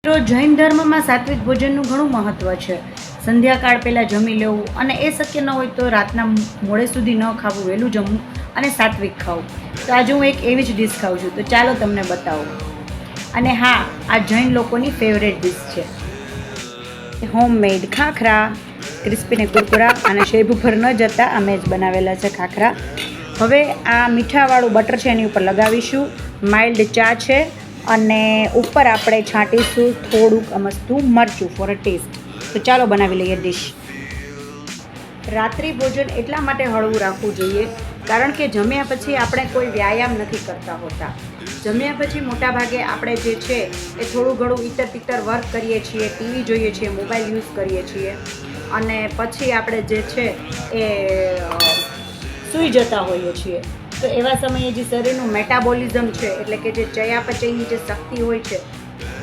તો જૈન ધર્મમાં સાત્વિક ભોજનનું ઘણું મહત્ત્વ છે. સંધ્યાકાળ પહેલાં જમી લેવું અને એ શક્ય ન હોય તો રાતના મોડે સુધી ન ખાવું, વહેલું જમવું અને સાત્વિક ખાવું. તો આજે હું એક એવી જ ડીશ ખાઉં છું, તો ચાલો તમને બતાવું. અને હા, આ જૈન લોકોની ફેવરેટ ડીશ છે. હોમમેડ ખાખરા, ક્રિસ્પી ને કુરકુરા અને શેપ ઉપર ન જતા અમે જ બનાવેલા છે ખાખરા. હવે આ મીઠાવાળું બટર છે એની ઉપર લગાવીશું. માઇલ્ડ ચા છે અને ઉપર આપણે છાંટીશું થોડુંક અમસ્તું મરચું ફોર અ ટેસ્ટ. તો ચાલો બનાવી લઈએ ડીશ. રાત્રિ ભોજન એટલા માટે હળવું રાખવું જોઈએ કારણ કે જમ્યા પછી આપણે કોઈ વ્યાયામ નથી કરતા હોતા. જમ્યા પછી મોટાભાગે આપણે જે છે એ થોડું ઘણું ઈતર તીતર વર્ક કરીએ છીએ, ટીવી જોઈએ છીએ, મોબાઈલ યુઝ કરીએ છીએ અને પછી આપણે જે છે એ સૂઈ જતા હોઈએ છીએ. તો એવા સમયે જે શરીરનું મેટાબોલિઝમ છે એટલે કે જે ચયાપચયની જે શક્તિ હોય છે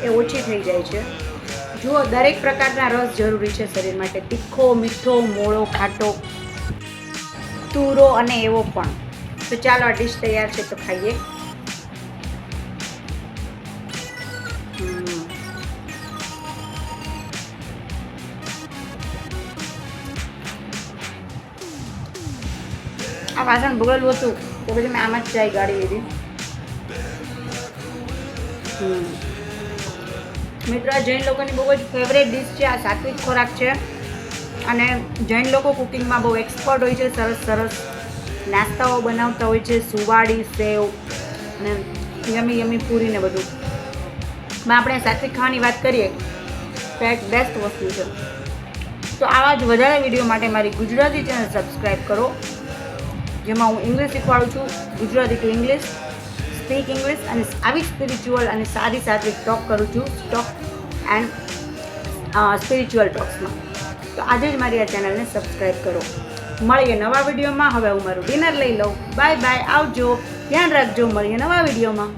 એ ઓછી થઈ જાય છે. જુઓ, દરેક પ્રકારના રસ જરૂરી છે શરીર માટે. તીખો, મીઠો, મોળો, ખાટો, તુરો અને એવો પણ. તો ચાલો આ ડીશ તૈયાર છે તો ખાઈએ. આ વાસણ બગડેલું હતું તો પછી મેં આમાં જ ચાય ગાળી લીધી. મિત્રો, આ જૈન લોકોની બહુ જ ફેવરેટ ડીશ છે. આ સાત્વિક ખોરાક છે અને જૈન લોકો કુકિંગમાં બહુ એક્સપર્ટ હોય છે. સરસ સરસ નાસ્તાઓ બનાવતા હોય છે, સુવાડી, સેવ અને યમી યમી પૂરી ને બધું. આપણે સાત્વિક ખાવાની વાત કરીએ તો એક બેસ્ટ વસ્તુ છે. તો આવા જ વધારે વિડીયો માટે મારી ગુજરાતી ચેનલ સબસ્ક્રાઈબ કરો, જેમાં હું ઇંગ્લિશ શીખવાડું છું, Gujarati two English, speak English અને આવી સ્પિરિચ્યુઅલ અને સારી સાત્વિક ટોક કરું છું, સ્ટોક એન્ડ સ્પિરિચ્યુઅલ ટોક્સમાં. તો આજે જ મારી આ ચેનલને સબસ્ક્રાઈબ કરો. મળીએ નવા વિડીયોમાં. હવે હું મારું ડિનર લઈ લઉં. બાય બાય, આવજો, ધ્યાન રાખજો, મળીએ નવા વિડીયોમાં.